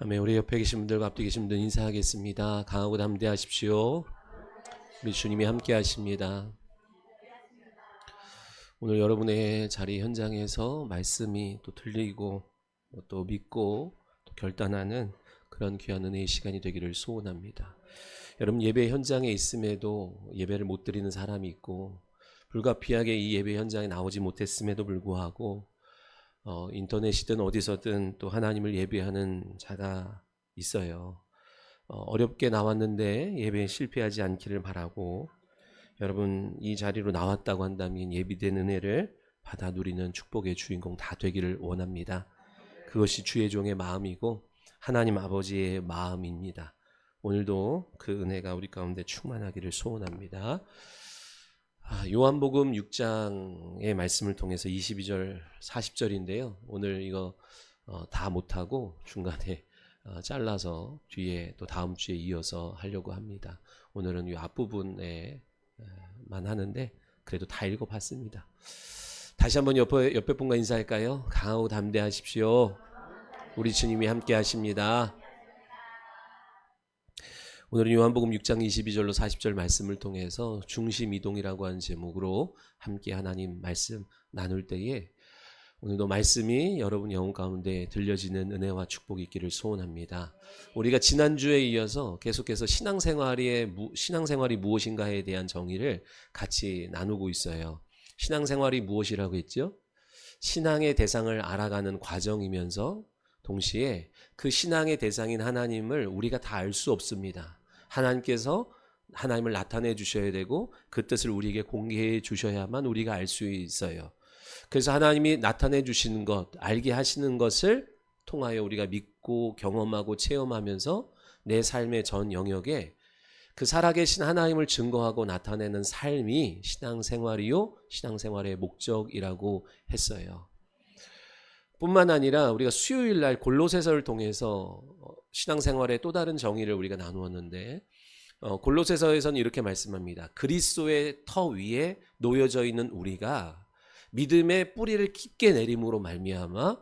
아멘. 우리 옆에 계신 분들과 앞뒤 계신 분들 인사하겠습니다. 강하고 담대하십시오. 우리 주님이 함께 하십니다. 오늘 여러분의 자리 현장에서 말씀이 또 들리고 또 믿고 또 결단하는 그런 귀한 은혜의 시간이 되기를 소원합니다. 여러분, 예배 현장에 있음에도 예배를 못 드리는 사람이 있고, 불가피하게 이 예배 현장에 나오지 못했음에도 불구하고 인터넷이든 어디서든 또 하나님을 예배하는 자가 있어요. 어렵게 나왔는데 예배에 실패하지 않기를 바라고, 여러분 이 자리로 나왔다고 한다면 예비된 은혜를 받아 누리는 축복의 주인공 다 되기를 원합니다. 그것이 주의 종의 마음이고 하나님 아버지의 마음입니다. 오늘도 그 은혜가 우리 가운데 충만하기를 소원합니다. 요한복음 6장의 말씀을 통해서 22절 40절인데요 오늘 이거 다 못하고 중간에 잘라서 뒤에 또 다음 주에 이어서 하려고 합니다. 오늘은 이 앞부분에만 하는데 그래도 다 읽어봤습니다. 다시 한번 옆에 분과 인사할까요? 강하고 담대하십시오. 우리 주님이 함께 하십니다. 오늘은 요한복음 6장 22절로 40절 말씀을 통해서 중심이동이라고 하는 제목으로 함께 하나님 말씀 나눌 때에 오늘도 말씀이 여러분 영혼 가운데 들려지는 은혜와 축복이 있기를 소원합니다. 우리가 지난주에 이어서 계속해서 신앙생활이 무엇인가에 대한 정의를 같이 나누고 있어요. 신앙생활이 무엇이라고 했죠? 신앙의 대상을 알아가는 과정이면서 동시에 그 신앙의 대상인 하나님을 우리가 다 알 수 없습니다. 하나님께서 하나님을 나타내 주셔야 되고 그 뜻을 우리에게 공개해 주셔야만 우리가 알 수 있어요. 그래서 하나님이 나타내 주시는 것, 알게 하시는 것을 통하여 우리가 믿고 경험하고 체험하면서 내 삶의 전 영역에 그 살아계신 하나님을 증거하고 나타내는 삶이 신앙생활이요 신앙생활의 목적이라고 했어요. 뿐만 아니라 우리가 수요일 날 골로새서를 통해서 신앙생활의 또 다른 정의를 우리가 나누었는데 골로새서에서는 이렇게 말씀합니다. 그리스도의 터 위에 놓여져 있는 우리가 믿음의 뿌리를 깊게 내림으로 말미암아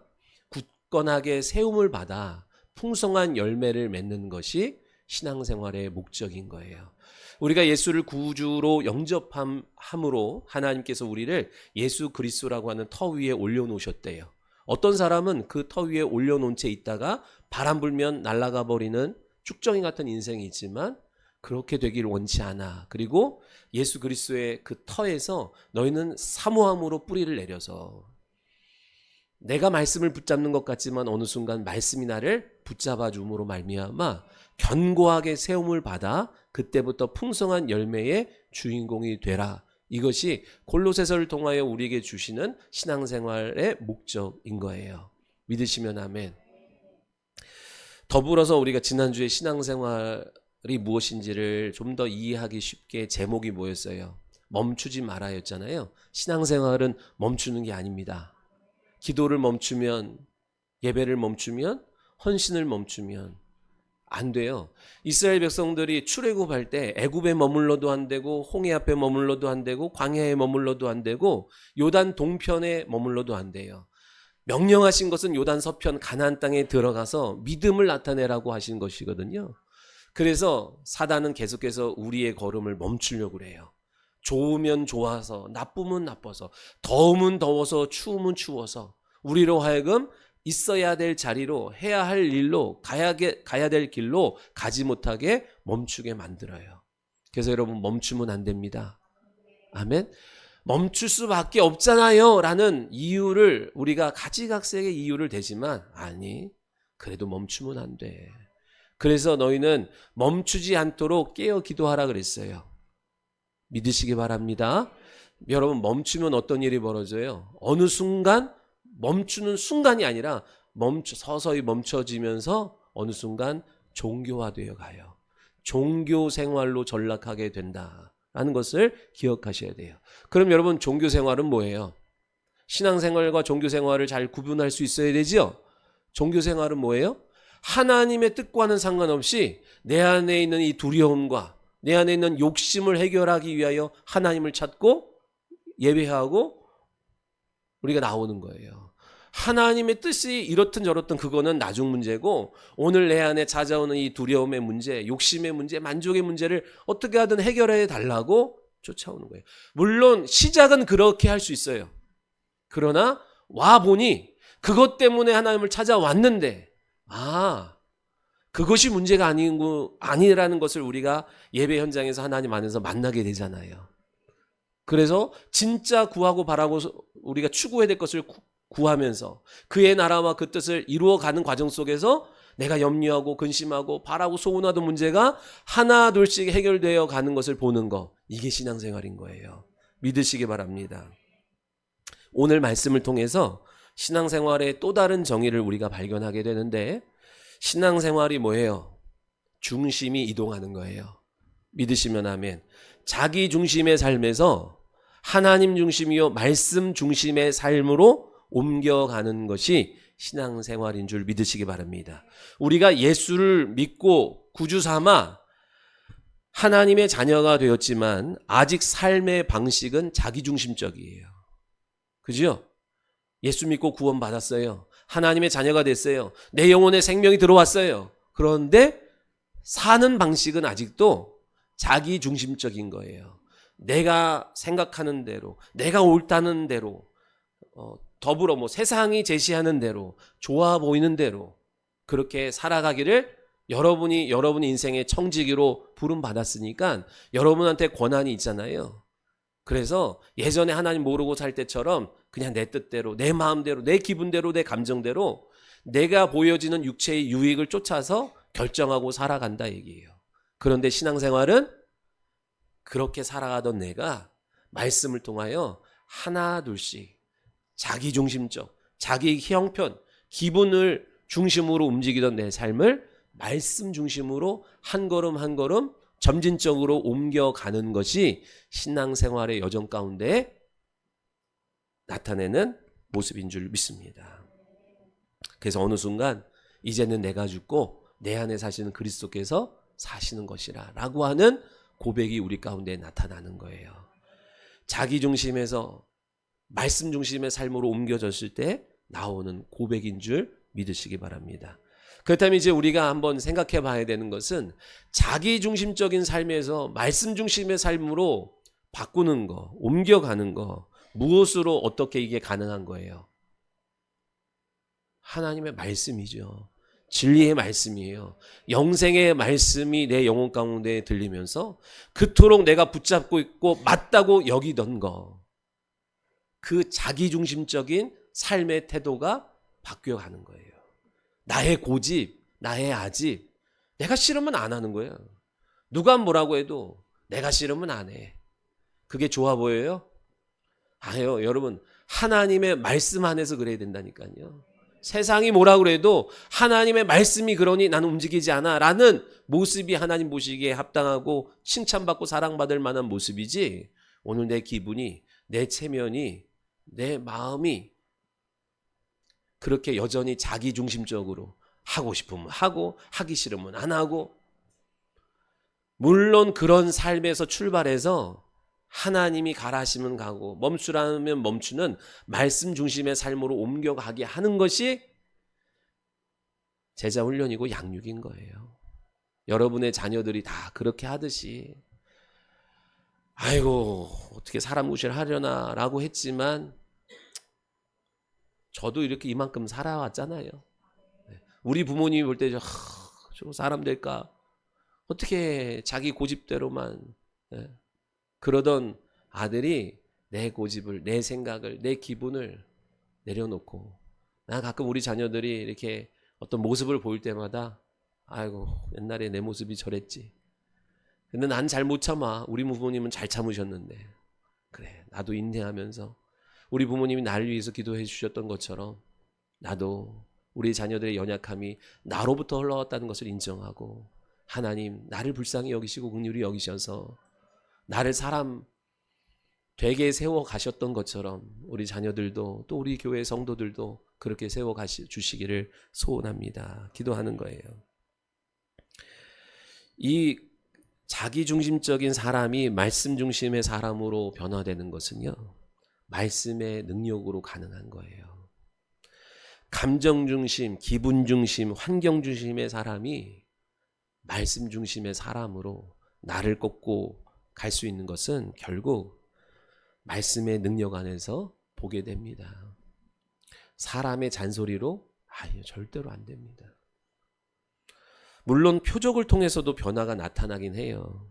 굳건하게 세움을 받아 풍성한 열매를 맺는 것이 신앙생활의 목적인 거예요. 우리가 예수를 구주로 영접함으로 하나님께서 우리를 예수 그리스도라고 하는 터 위에 올려놓으셨대요. 어떤 사람은 그 터 위에 올려놓은 채 있다가 바람 불면 날아가 버리는 쭉정이 같은 인생이 있지만 그렇게 되길 원치 않아. 그리고 예수 그리스도의 그 터에서 너희는 사모함으로 뿌리를 내려서 내가 말씀을 붙잡는 것 같지만 어느 순간 말씀이 나를 붙잡아 줌으로 말미암아 견고하게 세움을 받아 그때부터 풍성한 열매의 주인공이 되라. 이것이 골로새서를 통하여 우리에게 주시는 신앙생활의 목적인 거예요. 믿으시면 아멘. 더불어서 우리가 지난주에 신앙생활이 무엇인지를 좀 더 이해하기 쉽게 제목이 뭐였어요? 멈추지 말아였잖아요. 신앙생활은 멈추는 게 아닙니다. 기도를 멈추면, 예배를 멈추면, 헌신을 멈추면 안 돼요. 이스라엘 백성들이 출애굽할 때 애굽에 머물러도 안 되고 홍해 앞에 머물러도 안 되고 광야에 머물러도 안 되고 요단 동편에 머물러도 안 돼요. 명령하신 것은 요단 서편 가나안 땅에 들어가서 믿음을 나타내라고 하신 것이거든요. 그래서 사단은 계속해서 우리의 걸음을 멈추려고 그래요. 좋으면 좋아서, 나쁘면 나빠서, 더우면 더워서, 추우면 추워서 우리로 하여금 있어야 될 자리로, 해야 할 일로, 가야 될 길로 가지 못하게 멈추게 만들어요. 그래서 여러분 멈추면 안 됩니다. 아멘. 멈출 수밖에 없잖아요 라는 이유를 우리가 가지각색의 이유를 대지만 아니, 그래도 멈추면 안 돼. 그래서 너희는 멈추지 않도록 깨어 기도하라 그랬어요. 믿으시기 바랍니다. 여러분 멈추면 어떤 일이 벌어져요? 어느 순간 멈추는 순간이 아니라 서서히 멈춰지면서 어느 순간 종교화되어 가요. 종교 생활로 전락하게 된다라는 것을 기억하셔야 돼요. 그럼 여러분 종교 생활은 뭐예요? 신앙생활과 종교 생활을 잘 구분할 수 있어야 되죠? 종교 생활은 뭐예요? 하나님의 뜻과는 상관없이 내 안에 있는 이 두려움과 내 안에 있는 욕심을 해결하기 위하여 하나님을 찾고 예배하고 우리가 나오는 거예요. 하나님의 뜻이 이렇든 저렇든 그거는 나중 문제고, 오늘 내 안에 찾아오는 이 두려움의 문제, 욕심의 문제, 만족의 문제를 어떻게 하든 해결해 달라고 쫓아오는 거예요. 물론 시작은 그렇게 할 수 있어요. 그러나 와 보니 그것 때문에 하나님을 찾아왔는데, 그것이 문제가 아니라는 것을 우리가 예배 현장에서 하나님 안에서 만나게 되잖아요. 그래서 진짜 구하고 바라고 우리가 추구해야 될 것을 구하면서 그의 나라와 그 뜻을 이루어가는 과정 속에서 내가 염려하고 근심하고 바라고 소원하던 문제가 하나 둘씩 해결되어 가는 것을 보는 거, 이게 신앙생활인 거예요. 믿으시기 바랍니다. 오늘 말씀을 통해서 신앙생활의 또 다른 정의를 우리가 발견하게 되는데, 신앙생활이 뭐예요? 중심이 이동하는 거예요. 믿으시면 아멘. 자기 중심의 삶에서 하나님 중심이요 말씀 중심의 삶으로 옮겨가는 것이 신앙생활인 줄 믿으시기 바랍니다. 우리가 예수를 믿고 구주 삼아 하나님의 자녀가 되었지만 아직 삶의 방식은 자기중심적이에요. 그죠? 예수 믿고 구원받았어요. 하나님의 자녀가 됐어요. 내 영혼에 생명이 들어왔어요. 그런데 사는 방식은 아직도 자기중심적인 거예요. 내가 생각하는 대로, 내가 옳다는 대로, 더불어 세상이 제시하는 대로, 좋아 보이는 대로 그렇게 살아가기를 여러분이 인생의 청지기로 부름받았으니까 여러분한테 권한이 있잖아요. 그래서 예전에 하나님 모르고 살 때처럼 그냥 내 뜻대로, 내 마음대로, 내 기분대로, 내 감정대로 내가 보여지는 육체의 유익을 쫓아서 결정하고 살아간다 얘기예요. 그런데 신앙생활은 그렇게 살아가던 내가 말씀을 통하여 하나 둘씩 자기중심적, 자기 형편, 기분을 중심으로 움직이던 내 삶을 말씀 중심으로 한 걸음 한 걸음 점진적으로 옮겨가는 것이 신앙생활의 여정 가운데 나타내는 모습인 줄 믿습니다. 그래서 어느 순간 이제는 내가 죽고 내 안에 사시는 그리스도께서 사시는 것이라 라고 하는 고백이 우리 가운데 나타나는 거예요. 자기 중심에서 말씀 중심의 삶으로 옮겨졌을 때 나오는 고백인 줄 믿으시기 바랍니다. 그렇다면 이제 우리가 한번 생각해 봐야 되는 것은 자기 중심적인 삶에서 말씀 중심의 삶으로 바꾸는 거, 옮겨가는 거, 무엇으로 어떻게 이게 가능한 거예요? 하나님의 말씀이죠. 진리의 말씀이에요. 영생의 말씀이 내 영혼 가운데 들리면서 그토록 내가 붙잡고 있고 맞다고 여기던 거, 그 자기중심적인 삶의 태도가 바뀌어가는 거예요. 나의 고집, 나의 아집, 내가 싫으면 안 하는 거예요. 누가 뭐라고 해도 내가 싫으면 안 해. 그게 좋아 보여요? 아니요, 여러분, 하나님의 말씀 안에서 그래야 된다니까요. 세상이 뭐라 그래도 하나님의 말씀이 그러니 나는 움직이지 않아 라는 모습이 하나님 보시기에 합당하고 칭찬받고 사랑받을 만한 모습이지, 오늘 내 기분이, 내 체면이, 내 마음이 그렇게 여전히 자기중심적으로 하고 싶으면 하고 하기 싫으면 안 하고, 물론 그런 삶에서 출발해서 하나님이 가라 하시면 가고 멈추라면 멈추는 말씀 중심의 삶으로 옮겨가게 하는 것이 제자 훈련이고 양육인 거예요. 여러분의 자녀들이 다 그렇게 하듯이 아이고 어떻게 사람 무시하려나 라고 했지만 저도 이렇게 이만큼 살아왔잖아요. 우리 부모님이 볼 때 저 사람 될까? 어떻게 자기 고집대로만 그러던 아들이 내 고집을, 내 생각을, 내 기분을 내려놓고, 난 가끔 우리 자녀들이 이렇게 어떤 모습을 보일 때마다 아이고 옛날에 내 모습이 저랬지. 근데 난 잘 못 참아. 우리 부모님은 잘 참으셨는데. 그래, 나도 인내하면서 우리 부모님이 나를 위해서 기도해 주셨던 것처럼 나도 우리 자녀들의 연약함이 나로부터 흘러왔다는 것을 인정하고, 하나님 나를 불쌍히 여기시고 긍휼히 여기셔서 나를 사람 되게 세워 가셨던 것처럼 우리 자녀들도 또 우리 교회 성도들도 그렇게 세워 주시기를 소원합니다. 기도하는 거예요. 이 자기중심적인 사람이 말씀 중심의 사람으로 변화되는 것은요, 말씀의 능력으로 가능한 거예요. 감정 중심, 기분 중심, 환경 중심의 사람이 말씀 중심의 사람으로 나를 꺾고 갈 수 있는 것은 결국 말씀의 능력 안에서 보게 됩니다. 사람의 잔소리로 절대로 안 됩니다. 물론 표적을 통해서도 변화가 나타나긴 해요.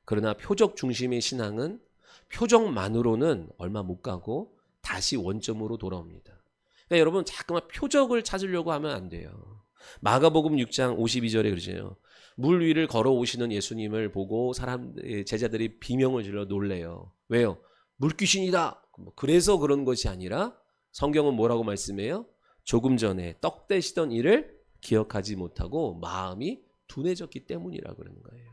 그러나 표적 중심의 신앙은 표적만으로는 얼마 못 가고 다시 원점으로 돌아옵니다. 그러니까 여러분 자꾸만 표적을 찾으려고 하면 안 돼요. 마가복음 6장 52절에 그러죠. 물 위를 걸어오시는 예수님을 보고 제자들이 비명을 질러 놀래요. 왜요? 물귀신이다. 그래서 그런 것이 아니라 성경은 뭐라고 말씀해요? 조금 전에 떡 떼시던 일을 기억하지 못하고 마음이 둔해졌기 때문이라 그러는 거예요.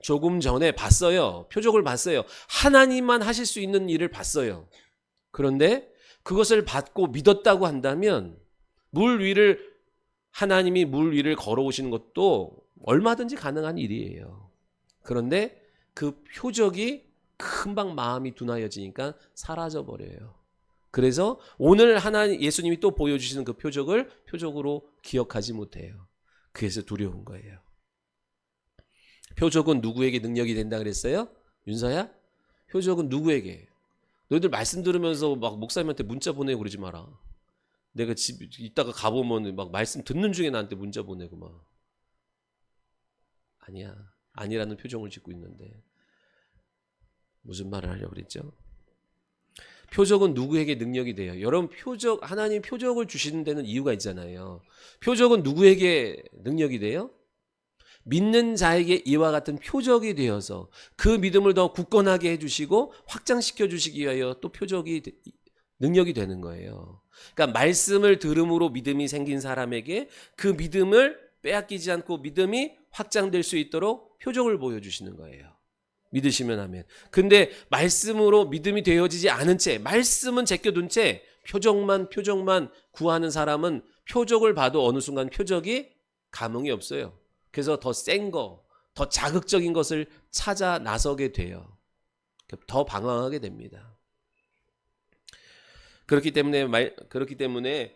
조금 전에 봤어요. 표적을 봤어요. 하나님만 하실 수 있는 일을 봤어요. 그런데 그것을 받고 믿었다고 한다면 하나님이 물 위를 걸어오시는 것도 얼마든지 가능한 일이에요. 그런데 그 표적이 금방 마음이 둔하여지니까 사라져버려요. 그래서 오늘 예수님이 또 보여주시는 그 표적을 표적으로 기억하지 못해요. 그래서 두려운 거예요. 표적은 누구에게 능력이 된다 그랬어요? 윤서야? 표적은 누구에게? 너희들 말씀 들으면서 막 목사님한테 문자 보내고 그러지 마라. 내가 집 이따가 가보면 막 말씀 듣는 중에 나한테 문자 보내고 막. 아니야. 아니라는 표정을 짓고 있는데. 무슨 말을 하려고 그랬죠? 표적은 누구에게 능력이 돼요? 여러분 하나님 표적을 주시는 데는 이유가 있잖아요. 표적은 누구에게 능력이 돼요? 믿는 자에게 이와 같은 표적이 되어서 그 믿음을 더 굳건하게 해주시고 확장시켜 주시기 위하여 또 능력이 되는 거예요. 그러니까 말씀을 들음으로 믿음이 생긴 사람에게 그 믿음을 빼앗기지 않고 믿음이 확장될 수 있도록 표적을 보여주시는 거예요. 믿으시면 하면. 근데 말씀으로 믿음이 되어지지 않은 채, 말씀은 제껴둔 채 표적만 구하는 사람은 표적을 봐도 어느 순간 표적이 감흥이 없어요. 그래서 더 센 거, 더 자극적인 것을 찾아 나서게 돼요. 더 방황하게 됩니다. 그렇기 때문에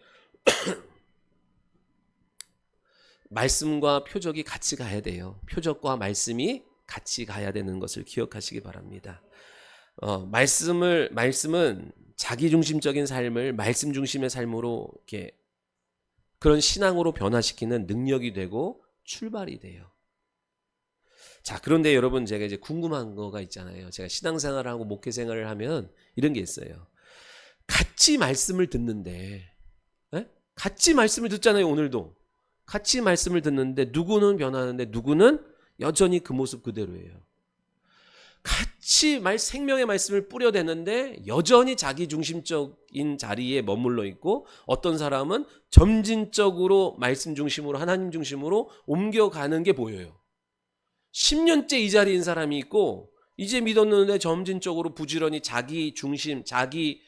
말씀과 표적이 같이 가야 돼요. 표적과 말씀이 같이 가야 되는 것을 기억하시기 바랍니다. 말씀은 자기중심적인 삶을 말씀 중심의 삶으로 이렇게 그런 신앙으로 변화시키는 능력이 되고 출발이 돼요. 자, 그런데 여러분 제가 이제 궁금한 거가 있잖아요. 제가 신앙생활을 하고 목회생활을 하면 이런 게 있어요. 같이 말씀을 듣는데, 같이 말씀을 듣잖아요. 오늘도 같이 말씀을 듣는데 누구는 변하는데 누구는 여전히 그 모습 그대로예요. 같이 생명의 말씀을 뿌려대는데 여전히 자기중심적인 자리에 머물러 있고 어떤 사람은 점진적으로 말씀 중심으로 하나님 중심으로 옮겨가는 게 보여요. 10년째 이 자리인 사람이 있고 이제 믿었는데 점진적으로 부지런히 자기 중심, 자기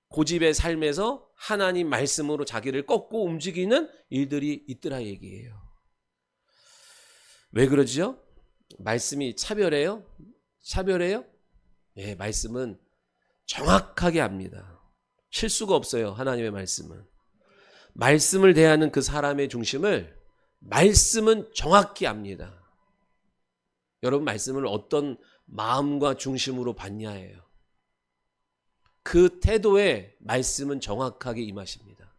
고집의 삶에서 하나님 말씀으로 자기를 꺾고 움직이는 일들이 있더라 얘기예요. 왜 그러죠? 말씀이 차별해요? 예, 말씀은 정확하게 압니다. 실수가 없어요. 하나님의 말씀은. 말씀을 대하는 그 사람의 중심을 말씀은 정확히 압니다. 여러분 말씀을 어떤 마음과 중심으로 받냐예요. 그 태도에 말씀은 정확하게 임하십니다.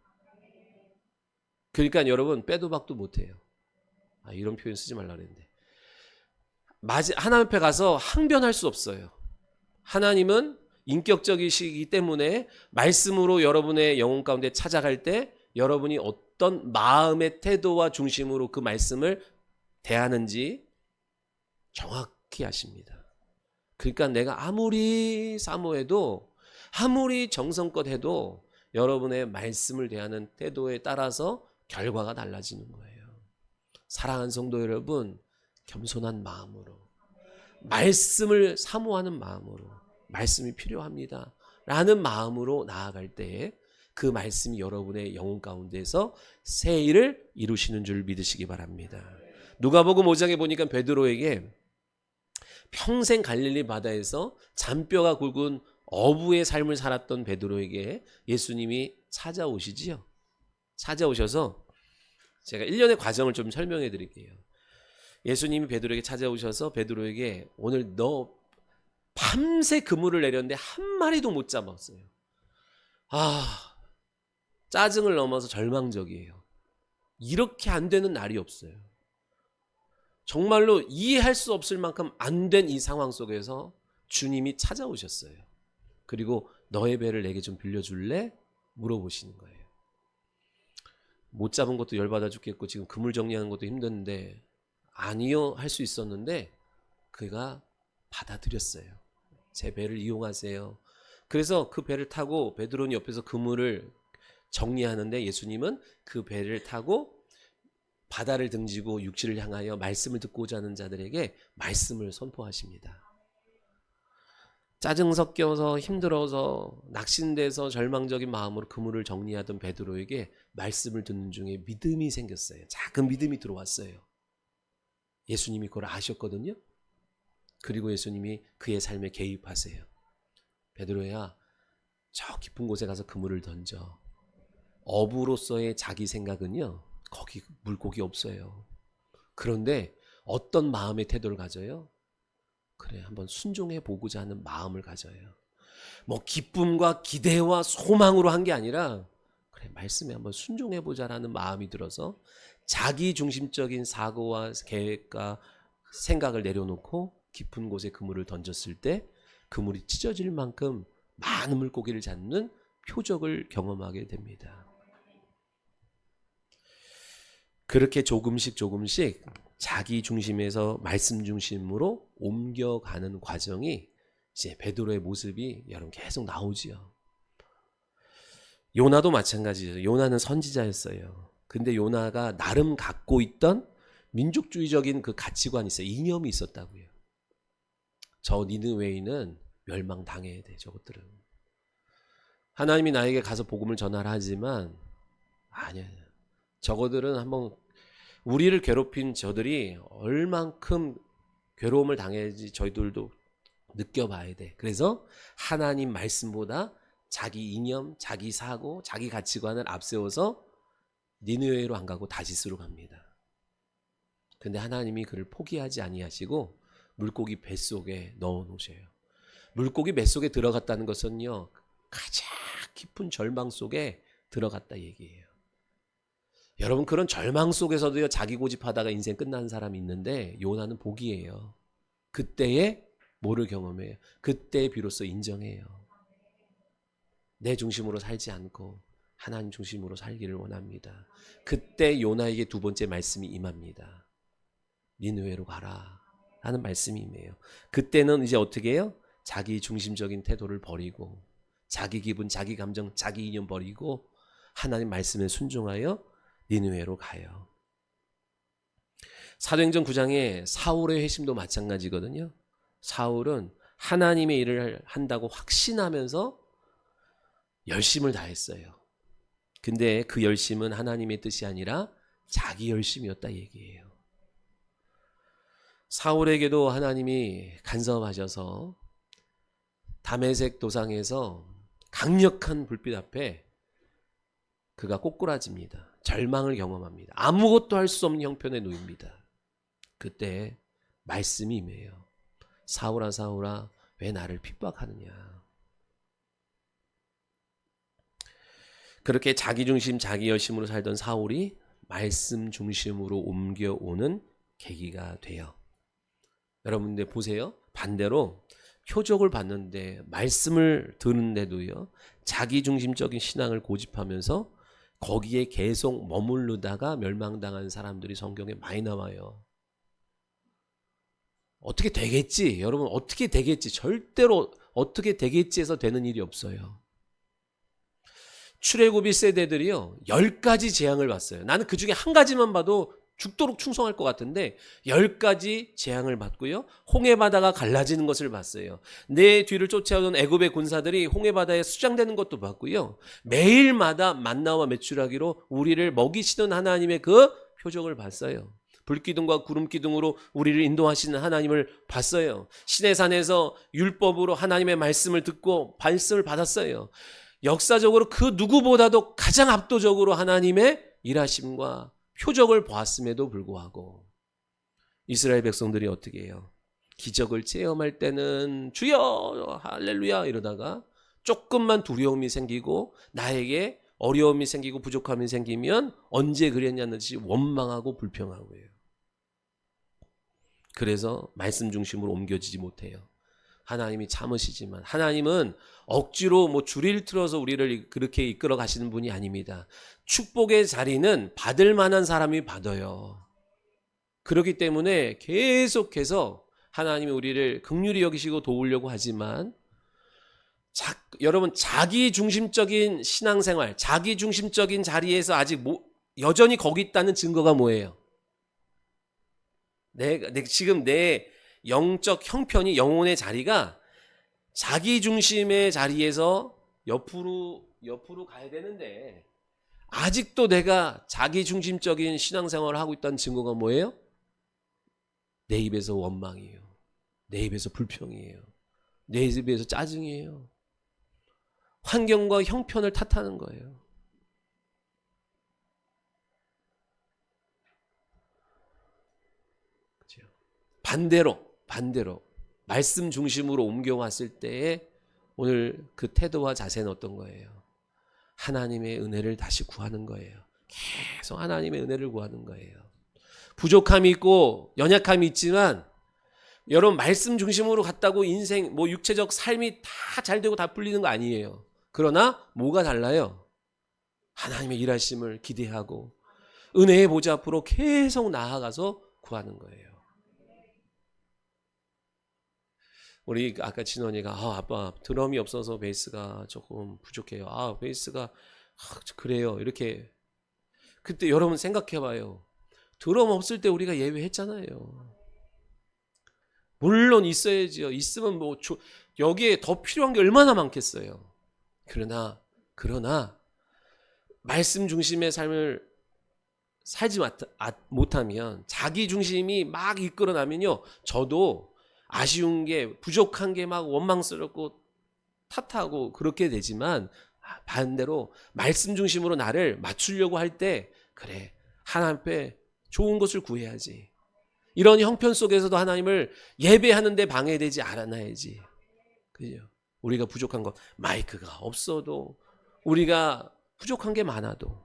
그러니까 여러분 빼도 박도 못해요. 이런 표현 쓰지 말라 그랬는데 하나님 앞에 가서 항변할 수 없어요. 하나님은 인격적이시기 때문에 말씀으로 여러분의 영혼 가운데 찾아갈 때 여러분이 어떤 마음의 태도와 중심으로 그 말씀을 대하는지 정확히 아십니다. 그러니까 내가 아무리 사모해도 아무리 정성껏 해도 여러분의 말씀을 대하는 태도에 따라서 결과가 달라지는 거예요. 사랑하는 성도 여러분, 겸손한 마음으로 말씀을 사모하는 마음으로 말씀이 필요합니다 라는 마음으로 나아갈 때에 그 말씀이 여러분의 영혼 가운데서 새 일을 이루시는 줄 믿으시기 바랍니다. 누가복음 5장에 보니까 베드로에게 평생 갈릴리 바다에서 잔뼈가 굵은 어부의 삶을 살았던 베드로에게 예수님이 찾아오시지요. 찾아오셔서 제가 일련의 과정을 좀 설명해 드릴게요. 예수님이 베드로에게 찾아오셔서 베드로에게 오늘 너 밤새 그물을 내렸는데 한 마리도 못 잡았어요. 짜증을 넘어서 절망적이에요. 이렇게 안 되는 날이 없어요. 정말로 이해할 수 없을 만큼 안 된 이 상황 속에서 주님이 찾아오셨어요. 그리고 너의 배를 내게 좀 빌려줄래? 물어보시는 거예요. 못 잡은 것도 열받아 죽겠고 지금 그물 정리하는 것도 힘든데 아니요 할 수 있었는데 그가 받아들였어요. 제 배를 이용하세요. 그래서 그 배를 타고 베드로는 옆에서 그물을 정리하는데 예수님은 그 배를 타고 바다를 등지고 육지를 향하여 말씀을 듣고자 하는 자들에게 말씀을 선포하십니다. 짜증 섞여서 힘들어서 낙심돼서 절망적인 마음으로 그물을 정리하던 베드로에게 말씀을 듣는 중에 믿음이 생겼어요. 작은 믿음이 들어왔어요. 예수님이 그걸 아셨거든요. 그리고 예수님이 그의 삶에 개입하세요. 베드로야, 저 깊은 곳에 가서 그물을 던져. 어부로서의 자기 생각은요, 거기 물고기 없어요. 그런데 어떤 마음의 태도를 가져요? 그래, 한번 순종해 보고자 하는 마음을 가져요. 뭐 기쁨과 기대와 소망으로 한 게 아니라 그래, 말씀에 한번 순종해 보자라는 마음이 들어서 자기 중심적인 사고와 계획과 생각을 내려놓고 깊은 곳에 그물을 던졌을 때 그물이 찢어질 만큼 많은 물고기를 잡는 표적을 경험하게 됩니다. 그렇게 조금씩 자기 중심에서 말씀 중심으로 옮겨가는 과정이 이제 베드로의 모습이 여러분 계속 나오지요. 요나도 마찬가지죠. 요나는 선지자였어요. 근데 요나가 나름 갖고 있던 민족주의적인 그 가치관이 있어요. 이념이 있었다고요. 저 니느웨이는 멸망당해야 돼, 저것들은. 하나님이 나에게 가서 복음을 전하라 하지만 아니야. 저거들은 한번 우리를 괴롭힌 저들이 얼만큼 괴로움을 당해야지 저희들도 느껴봐야 돼. 그래서 하나님 말씀보다 자기 이념, 자기 사고, 자기 가치관을 앞세워서 니느웨로 안 가고 다시스로 갑니다. 근데 하나님이 그를 포기하지 아니하시고 물고기 뱃속에 넣어 놓으셔요. 물고기 뱃속에 들어갔다는 것은요, 가장 깊은 절망 속에 들어갔다 얘기예요. 여러분, 그런 절망 속에서도요, 자기 고집하다가 인생 끝나는 사람이 있는데 요나는 복이에요. 그때에 뭐를 경험해요? 그때 비로소 인정해요. 내 중심으로 살지 않고 하나님 중심으로 살기를 원합니다. 그때 요나에게 두 번째 말씀이 임합니다. 니느웨로 가라 하는 말씀이 임해요. 그때는 이제 어떻게 해요? 자기 중심적인 태도를 버리고 자기 기분, 자기 감정, 자기 이념 버리고 하나님 말씀에 순종하여 니느웨로 가요. 사도행전 9장에 사울의 회심도 마찬가지거든요. 사울은 하나님의 일을 한다고 확신하면서 열심을 다했어요. 근데 그 열심은 하나님의 뜻이 아니라 자기 열심이었다 얘기예요. 사울에게도 하나님이 간섭하셔서 다메섹 도상에서 강력한 불빛 앞에 그가 꼬꾸라집니다. 절망을 경험합니다. 아무것도 할 수 없는 형편에 놓입니다. 그때 말씀이 임해요. 사울아 사울아 왜 나를 핍박하느냐. 그렇게 자기 중심 자기 열심으로 살던 사울이 말씀 중심으로 옮겨오는 계기가 돼요. 여러분들 보세요. 반대로 표적을 봤는데 말씀을 듣는데도요, 자기 중심적인 신앙을 고집하면서 거기에 계속 머무르다가 멸망당한 사람들이 성경에 많이 나와요. 어떻게 되겠지? 여러분, 어떻게 되겠지? 절대로 어떻게 되겠지에서 되는 일이 없어요. 출애굽 1세대들이요 10가지 재앙을 받았어요. 나는 그 중에 한 가지만 봐도 죽도록 충성할 것 같은데 10가지 재앙을 받고요, 홍해바다가 갈라지는 것을 봤어요. 내 뒤를 쫓아오던 애굽의 군사들이 홍해바다에 수장되는 것도 봤고요, 매일마다 만나와 메추라기로 우리를 먹이시던 하나님의 그 표적을 봤어요. 불기둥과 구름기둥으로 우리를 인도하시는 하나님을 봤어요. 시내산에서 율법으로 하나님의 말씀을 듣고 말씀을 받았어요. 역사적으로 그 누구보다도 가장 압도적으로 하나님의 일하심과 표적을 보았음에도 불구하고 이스라엘 백성들이 어떻게 해요? 기적을 체험할 때는 주여 할렐루야 이러다가 조금만 두려움이 생기고 나에게 어려움이 생기고 부족함이 생기면 언제 그랬냐는 듯이 원망하고 불평하고 해요. 그래서 말씀 중심으로 옮겨지지 못해요. 하나님이 참으시지만 하나님은 억지로 뭐 줄을 틀어서 우리를 그렇게 이끌어 가시는 분이 아닙니다. 축복의 자리는 받을 만한 사람이 받아요. 그렇기 때문에 계속해서 하나님이 우리를 긍휼히 여기시고 도우려고 하지만 여러분 자기 중심적인 신앙생활, 자기 중심적인 자리에서 아직 여전히 거기 있다는 증거가 뭐예요? 지금 내 영적 형편이 영혼의 자리가 자기 중심의 자리에서 옆으로 가야 되는데 아직도 내가 자기 중심적인 신앙생활을 하고 있다는 증거가 뭐예요? 내 입에서 원망이에요. 내 입에서 불평이에요. 내 입에서 짜증이에요. 환경과 형편을 탓하는 거예요. 그렇죠? 반대로 말씀 중심으로 옮겨왔을 때에 오늘 그 태도와 자세는 어떤 거예요? 하나님의 은혜를 다시 구하는 거예요. 계속 하나님의 은혜를 구하는 거예요. 부족함이 있고 연약함이 있지만 여러분 말씀 중심으로 갔다고 인생 육체적 삶이 다 잘 되고 다 풀리는 거 아니에요. 그러나 뭐가 달라요? 하나님의 일하심을 기대하고 은혜의 보좌 앞으로 계속 나아가서 구하는 거예요. 우리 아까 진원이가 아빠 드럼이 없어서 베이스가 조금 부족해요. 베이스가 그래요. 이렇게 그때 여러분 생각해봐요. 드럼 없을 때 우리가 예배했잖아요. 물론 있어야지요. 있으면 여기에 더 필요한 게 얼마나 많겠어요. 그러나 말씀 중심의 삶을 살지 못하면 자기 중심이 막 이끌어나면요. 저도 아쉬운 게 부족한 게 막 원망스럽고 탓하고 그렇게 되지만 반대로 말씀 중심으로 나를 맞추려고 할 때 그래 하나님 앞에 좋은 것을 구해야지. 이런 형편 속에서도 하나님을 예배하는데 방해되지 않아야지. 그죠? 우리가 부족한 것 마이크가 없어도 우리가 부족한 게 많아도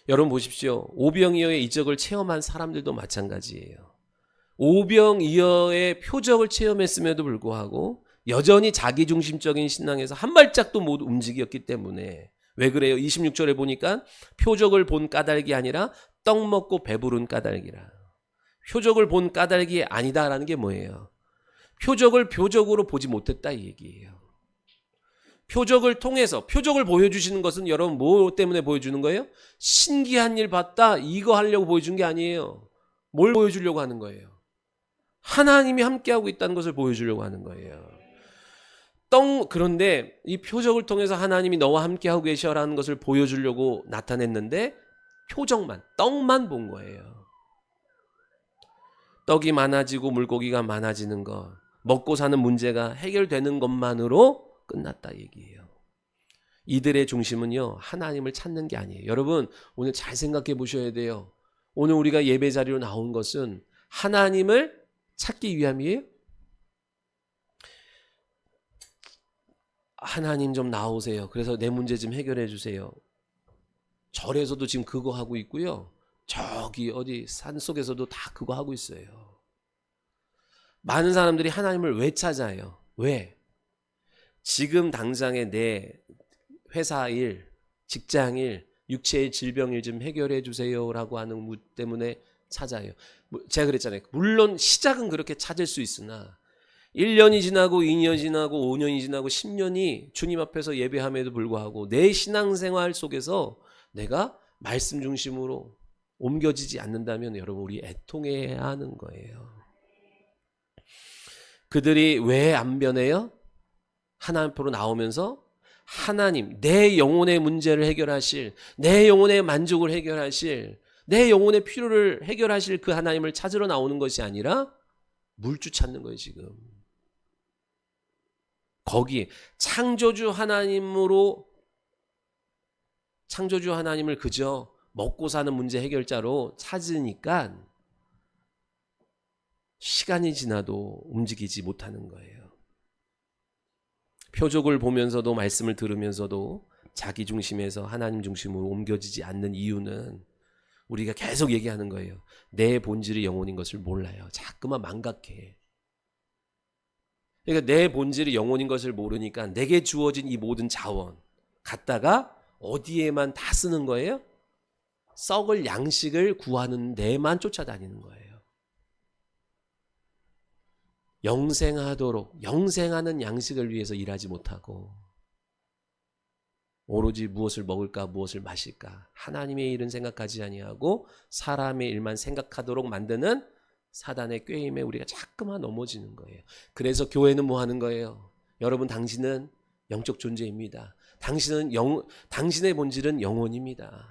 여러분 보십시오. 오병이어의 이적을 체험한 사람들도 마찬가지예요. 오병이어의 표적을 체험했음에도 불구하고 여전히 자기중심적인 신앙에서 한 발짝도 못 움직였기 때문에 왜 그래요? 26절에 보니까 표적을 본 까닭이 아니라 떡 먹고 배부른 까닭이라. 표적을 본 까닭이 아니다라는 게 뭐예요? 표적을 표적으로 보지 못했다 이 얘기예요. 표적을 통해서 표적을 보여주시는 것은 여러분 뭐 때문에 보여주는 거예요? 신기한 일 봤다 이거 하려고 보여준 게 아니에요. 뭘 보여주려고 하는 거예요? 하나님이 함께하고 있다는 것을 보여주려고 하는 거예요. 그런데 이 표적을 통해서 하나님이 너와 함께하고 계셔라는 것을 보여주려고 나타냈는데 떡만 본 거예요. 떡이 많아지고 물고기가 많아지는 것, 먹고 사는 문제가 해결되는 것만으로 끝났다 얘기예요. 이들의 중심은요, 하나님을 찾는 게 아니에요. 여러분, 오늘 잘 생각해 보셔야 돼요. 오늘 우리가 예배 자리로 나온 것은 하나님을 찾기 위함이에요? 하나님 좀 나오세요. 그래서 내 문제 좀 해결해 주세요. 절에서도 지금 그거 하고 있고요. 저기 어디 산속에서도 다 그거 하고 있어요. 많은 사람들이 하나님을 왜 찾아요? 왜? 지금 당장의 내 회사 일, 직장 일, 육체의 질병 일 좀 해결해 주세요라고 하는 무 때문에 찾아요. 제가 그랬잖아요. 물론 시작은 그렇게 찾을 수 있으나 1년이 지나고 2년 지나고 5년이 지나고 10년이 주님 앞에서 예배함에도 불구하고 내 신앙생활 속에서 내가 말씀 중심으로 옮겨지지 않는다면 여러분 우리 애통해야 하는 거예요. 그들이 왜 안 변해요? 하나님 앞으로 나오면서 하나님 내 영혼의 문제를 해결하실, 내 영혼의 만족을 해결하실, 내 영혼의 필요를 해결하실 그 하나님을 찾으러 나오는 것이 아니라 물주 찾는 거예요. 지금 거기에 창조주 하나님을 그저 먹고 사는 문제 해결자로 찾으니까 시간이 지나도 움직이지 못하는 거예요. 표적을 보면서도 말씀을 들으면서도 자기 중심에서 하나님 중심으로 옮겨지지 않는 이유는 우리가 계속 얘기하는 거예요. 내 본질이 영혼인 것을 몰라요. 자꾸만 망각해. 그러니까 내 본질이 영혼인 것을 모르니까 내게 주어진 이 모든 자원 갖다가 어디에만 다 쓰는 거예요? 썩을 양식을 구하는 데만 쫓아다니는 거예요. 영생하는 양식을 위해서 일하지 못하고 오로지 무엇을 먹을까 무엇을 마실까 하나님의 일은 생각하지 아니하고 사람의 일만 생각하도록 만드는 사단의 꾀임에 우리가 자꾸만 넘어지는 거예요. 그래서 교회는 뭐 하는 거예요? 여러분, 당신은 영적 존재입니다. 당신의 본질은 영혼입니다.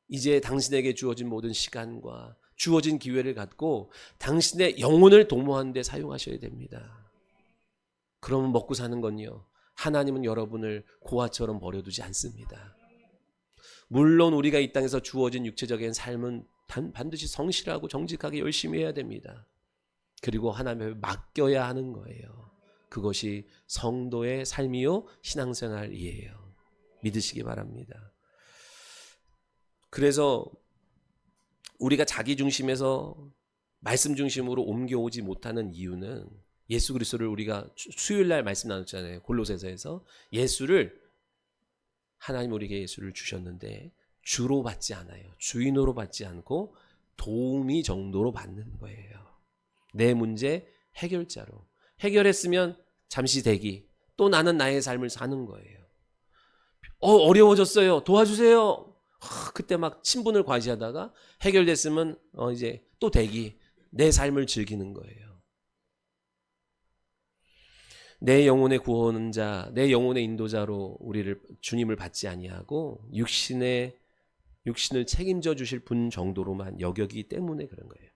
이제 당신에게 주어진 모든 시간과 주어진 기회를 갖고 당신의 영혼을 도모하는 데 사용하셔야 됩니다. 그러면 먹고 사는 건요, 하나님은 여러분을 고아처럼 버려두지 않습니다. 물론 우리가 이 땅에서 주어진 육체적인 삶은 반드시 성실하고 정직하게 열심히 해야 됩니다. 그리고 하나님에 맡겨야 하는 거예요. 그것이 성도의 삶이요 신앙생활이에요. 믿으시기 바랍니다. 그래서 우리가 자기 중심에서 말씀 중심으로 옮겨오지 못하는 이유는 예수 그리스도를 우리가 수요일 날 말씀 나눴잖아요. 골로새서에서 하나님 우리에게 예수를 주셨는데 주로 받지 않아요. 주인으로 받지 않고 도우미 정도로 받는 거예요. 내 문제 해결자로. 해결했으면 잠시 대기. 또 나는 나의 삶을 사는 거예요. 어려워졌어요. 도와주세요. 그때 막 친분을 과시하다가 해결됐으면 이제 또 대기. 내 삶을 즐기는 거예요. 내 영혼의 구원자, 내 영혼의 인도자로 주님을 받지 아니하고 육신을 책임져 주실 분 정도로만 여기기 때문에 그런 거예요.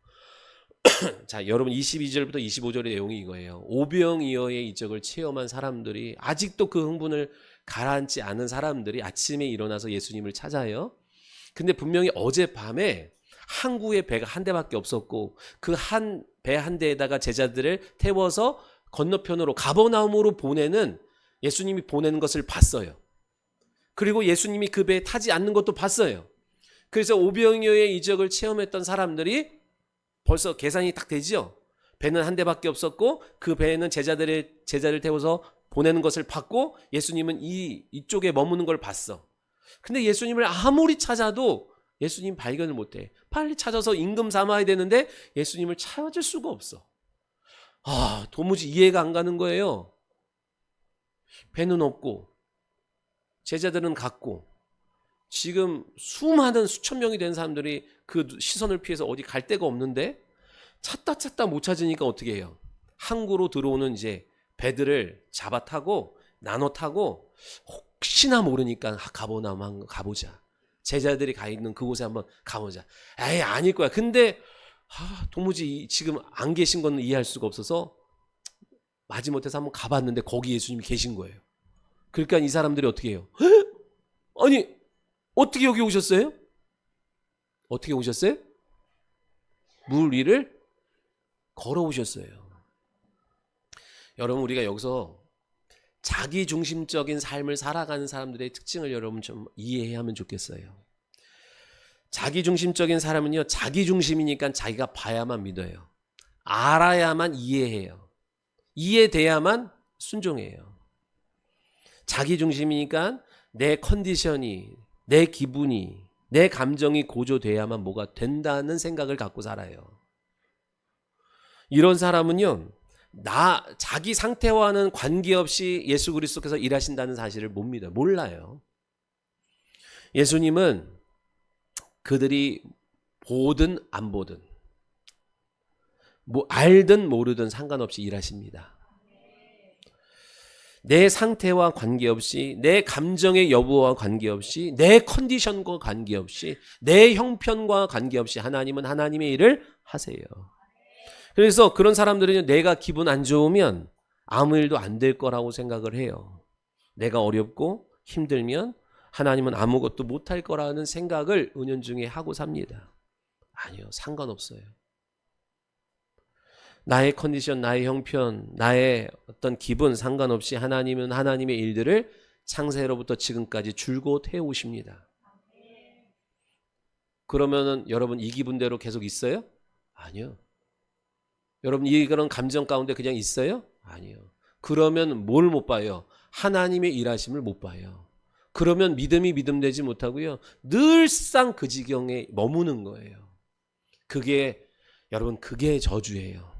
자, 여러분 22절부터 25절의 내용이 이거예요. 오병이어의 이적을 체험한 사람들이 아직도 그 흥분을 가라앉지 않은 사람들이 아침에 일어나서 예수님을 찾아요. 근데 분명히 어젯밤에 항구에 배가 한 대밖에 없었고 그 배 한 대에다가 제자들을 태워서 건너편으로 가버나움으로 예수님이 보내는 것을 봤어요. 그리고 예수님이 그 배에 타지 않는 것도 봤어요. 그래서 오병이어의 이적을 체험했던 사람들이 벌써 계산이 딱 되죠. 배는 한 대밖에 없었고 그 배에는 제자를 태워서 보내는 것을 봤고 예수님은 이쪽에 머무는 걸 봤어. 근데 예수님을 아무리 찾아도 예수님 발견을 못해. 빨리 찾아서 임금 삼아야 되는데 예수님을 찾을 수가 없어. 도무지 이해가 안 가는 거예요. 배는 없고 제자들은 갔고 지금 수천 명이 된 사람들이 그 시선을 피해서 어디 갈 데가 없는데 찾다 못 찾으니까 어떻게 해요? 항구로 들어오는 이제 배들을 잡아 타고 나눠 타고 혹시나 모르니까 가버나움 한번 가보자. 제자들이 가 있는 그곳에 한번 가보자. 에이, 아닐 거야. 근데 도무지 지금 안 계신 건 이해할 수가 없어서 마지못해서 한번 가봤는데 거기 예수님이 계신 거예요. 그러니까 이 사람들이 어떻게 해요? 아니, 어떻게 여기 오셨어요? 어떻게 오셨어요? 물 위를 걸어오셨어요. 여러분, 우리가 여기서 자기 중심적인 삶을 살아가는 사람들의 특징을 여러분 좀 이해해야 하면 좋겠어요. 자기 중심적인 사람은요, 자기 중심이니까 자기가 봐야만 믿어요. 알아야만 이해해요. 이해돼야만 순종해요. 자기 중심이니까 내 컨디션이, 내 기분이, 내 감정이 고조돼야만 뭐가 된다는 생각을 갖고 살아요. 이런 사람은요, 자기 상태와는 관계없이 예수 그리스도께서 일하신다는 사실을 못 믿어요. 몰라요. 예수님은 그들이 보든 안 보든 알든 모르든 상관없이 일하십니다. 내 상태와 관계없이, 내 감정의 여부와 관계없이, 내 컨디션과 관계없이, 내 형편과 관계없이 하나님은 하나님의 일을 하세요. 그래서 그런 사람들은 내가 기분 안 좋으면 아무 일도 안 될 거라고 생각을 해요. 내가 어렵고 힘들면 하나님은 아무것도 못할 거라는 생각을 은연중에 하고 삽니다. 아니요, 상관없어요. 나의 컨디션, 나의 형편, 나의 어떤 기분 상관없이 하나님은 하나님의 일들을 창세로부터 지금까지 줄곧 해오십니다. 그러면은 여러분 이 기분대로 계속 있어요? 아니요. 여러분 이런 감정 가운데 그냥 있어요? 아니요. 그러면 뭘 못 봐요? 하나님의 일하심을 못 봐요. 그러면 믿음이 믿음되지 못하고요. 늘상 그 지경에 머무는 거예요. 그게 여러분 그게 저주예요.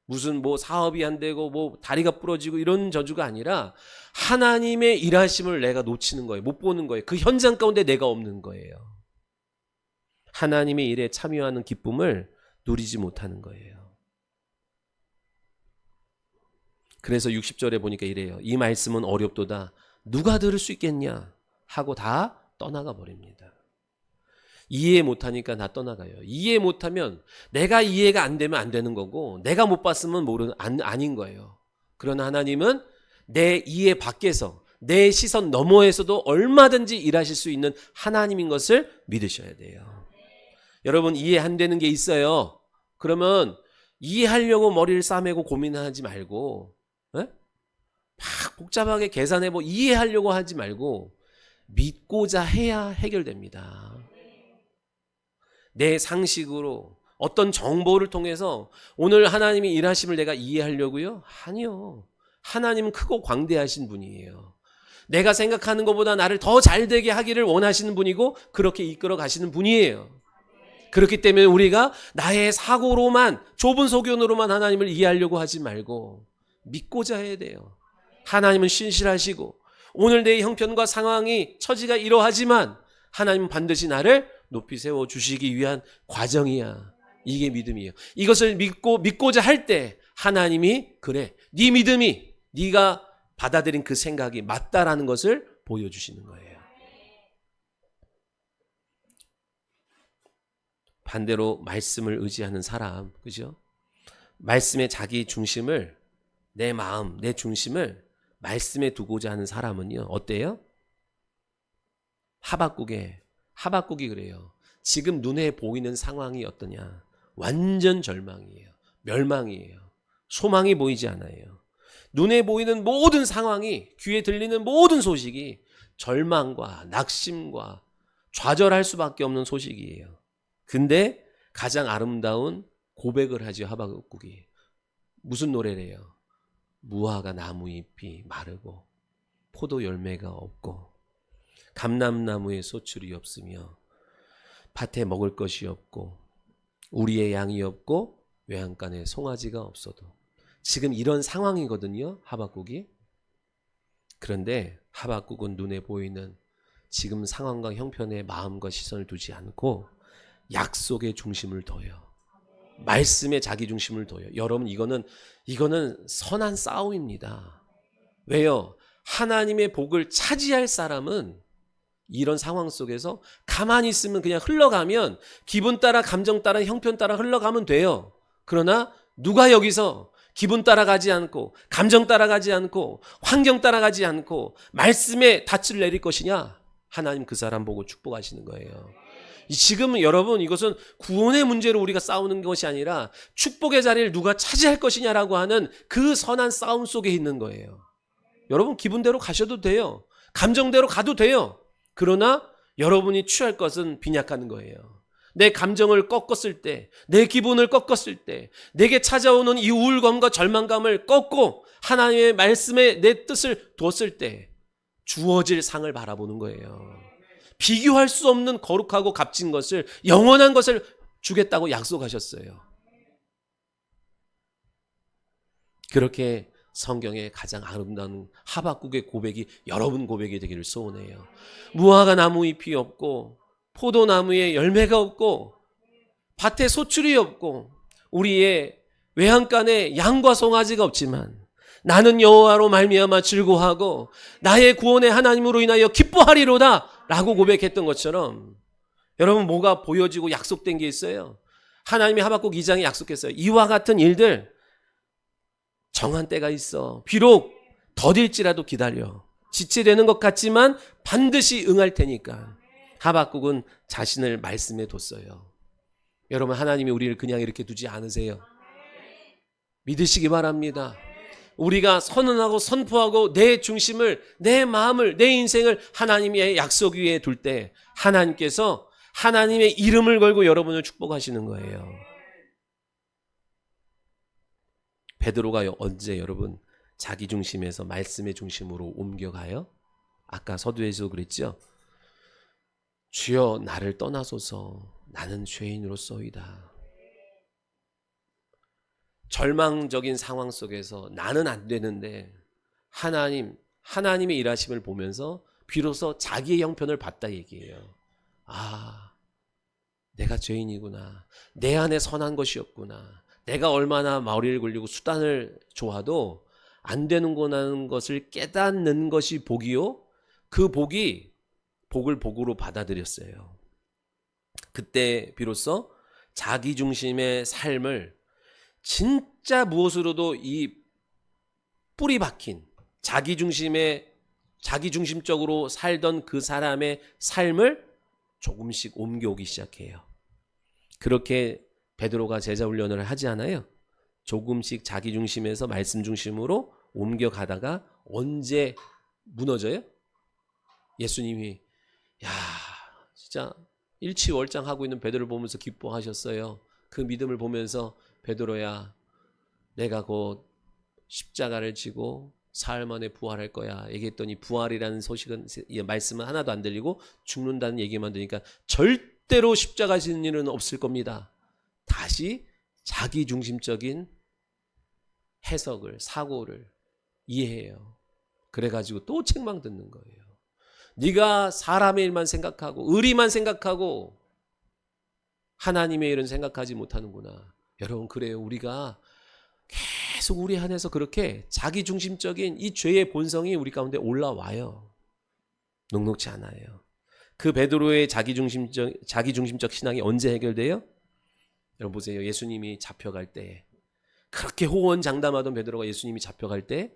무슨 뭐 사업이 안 되고 뭐 다리가 부러지고 이런 저주가 아니라 하나님의 일하심을 내가 놓치는 거예요. 못 보는 거예요. 그 현장 가운데 내가 없는 거예요. 하나님의 일에 참여하는 기쁨을 누리지 못하는 거예요. 그래서 60절에 보니까 이래요. 이 말씀은 어렵도다. 누가 들을 수 있겠냐 하고 다 떠나가 버립니다. 이해 못하니까 다 떠나가요. 이해 못하면 내가 이해가 안 되면 안 되는 거고 내가 못 봤으면 아닌 거예요. 그러나 하나님은 내 이해 밖에서 내 시선 너머에서도 얼마든지 일하실 수 있는 하나님인 것을 믿으셔야 돼요. 여러분 이해 안 되는 게 있어요. 그러면 이해하려고 머리를 싸매고 고민하지 말고 막 복잡하게 계산해보고 이해하려고 하지 말고 믿고자 해야 해결됩니다. 내 상식으로 어떤 정보를 통해서 오늘 하나님이 일하심을 내가 이해하려고요? 아니요. 하나님은 크고 광대하신 분이에요. 내가 생각하는 것보다 나를 더 잘되게 하기를 원하시는 분이고 그렇게 이끌어 가시는 분이에요. 그렇기 때문에 우리가 나의 사고로만 좁은 소견으로만 하나님을 이해하려고 하지 말고 믿고자 해야 돼요. 하나님은 신실하시고 오늘 내 형편과 상황이 처지가 이러하지만 하나님은 반드시 나를 높이 세워주시기 위한 과정이야. 이게 믿음이에요. 이것을 믿고자 할 때 하나님이 그래 네 믿음이 네가 받아들인 그 생각이 맞다라는 것을 보여주시는 거예요. 반대로 말씀을 의지하는 사람, 그죠? 말씀의 자기 중심을 내 마음, 내 중심을 말씀에 두고자 하는 사람은요. 어때요? 하박국이 그래요. 지금 눈에 보이는 상황이 어떠냐? 완전 절망이에요. 멸망이에요. 소망이 보이지 않아요. 눈에 보이는 모든 상황이, 귀에 들리는 모든 소식이 절망과 낙심과 좌절할 수밖에 없는 소식이에요. 근데 가장 아름다운 고백을 하죠. 하박국이. 무슨 노래래요? 무화과 나무 잎이 마르고 포도 열매가 없고 감람나무에 소출이 없으며 밭에 먹을 것이 없고 우리의 양이 없고 외양간에 송아지가 없어도 지금 이런 상황이거든요. 하박국이. 그런데 하박국은 눈에 보이는 지금 상황과 형편에 마음과 시선을 두지 않고 약속의 중심을 둬요. 말씀에 자기 중심을 둬요. 여러분 이거는 선한 싸움입니다. 왜요? 하나님의 복을 차지할 사람은 이런 상황 속에서 가만히 있으면 그냥 흘러가면 기분 따라 감정 따라 형편 따라 흘러가면 돼요. 그러나 누가 여기서 기분 따라가지 않고 감정 따라가지 않고 환경 따라가지 않고 말씀에 닻을 내릴 것이냐? 하나님 그 사람 보고 축복하시는 거예요. 지금 여러분 이것은 구원의 문제로 우리가 싸우는 것이 아니라 축복의 자리를 누가 차지할 것이냐라고 하는 그 선한 싸움 속에 있는 거예요. 여러분 기분대로 가셔도 돼요. 감정대로 가도 돼요. 그러나 여러분이 취할 것은 빈약한 거예요. 내 감정을 꺾었을 때, 내 기분을 꺾었을 때, 내게 찾아오는 이 우울감과 절망감을 꺾고 하나님의 말씀에 내 뜻을 두었을 때 주어질 상을 바라보는 거예요. 비교할 수 없는 거룩하고 값진 것을, 영원한 것을 주겠다고 약속하셨어요. 그렇게 성경의 가장 아름다운 하박국의 고백이 여러분 고백이 되기를 소원해요. 무화과 나무 잎이 없고 포도나무에 열매가 없고 밭에 소출이 없고 우리의 외양간에 양과 송아지가 없지만 나는 여호와로 말미암아 즐거워하고 나의 구원의 하나님으로 인하여 기뻐하리로다 라고 고백했던 것처럼 여러분 뭐가 보여지고 약속된 게 있어요. 하나님이 하박국 2장에 약속했어요. 이와 같은 일들 정한 때가 있어. 비록 더딜지라도 기다려. 지체되는 것 같지만 반드시 응할 테니까. 하박국은 자신을 말씀에 뒀어요. 여러분, 하나님이 우리를 그냥 이렇게 두지 않으세요. 믿으시기 바랍니다. 우리가 선언하고 선포하고 내 중심을, 내 마음을, 내 인생을 하나님의 약속 위에 둘 때 하나님께서 하나님의 이름을 걸고 여러분을 축복하시는 거예요. 베드로가 언제 여러분 자기 중심에서 말씀의 중심으로 옮겨가요? 아까 서두에서 그랬죠? 주여 나를 떠나소서 나는 죄인으로서이다. 절망적인 상황 속에서 나는 안 되는데 하나님의 일하심을 보면서 비로소 자기의 형편을 봤다 얘기해요. 아, 내가 죄인이구나. 내 안에 선한 것이 없구나. 내가 얼마나 머리를 굴리고 수단을 좋아도 안 되는구나 것을 깨닫는 것이 복이요. 그 복이 복을 복으로 받아들였어요. 그때 비로소 자기 중심의 삶을 진짜 무엇으로도 이 뿌리 박힌 자기 중심적으로 살던 그 사람의 삶을 조금씩 옮겨오기 시작해요. 그렇게 베드로가 제자 훈련을 하지 않아요. 조금씩 자기 중심에서 말씀 중심으로 옮겨가다가 언제 무너져요? 예수님이 야 진짜 일치월장하고 있는 베드로를 보면서 기뻐하셨어요. 그 믿음을 보면서 베드로야 내가 곧 십자가를 지고 사흘 만에 부활할 거야 얘기했더니 부활이라는 소식은 말씀은 하나도 안 들리고 죽는다는 얘기만 들으니까 절대로 십자가 지는 일은 없을 겁니다. 다시 자기 중심적인 해석을 사고를 이해해요. 그래가지고 또 책망 듣는 거예요. 네가 사람의 일만 생각하고 의리만 생각하고 하나님의 일은 생각하지 못하는구나. 여러분 그래요. 우리가 계속 우리 안에서 그렇게 자기 중심적인 이 죄의 본성이 우리 가운데 올라와요. 녹록지 않아요. 그 베드로의 자기 중심적 신앙이 언제 해결돼요? 여러분 보세요. 예수님이 잡혀갈 때 그렇게 호언장담하던 베드로가 예수님이 잡혀갈 때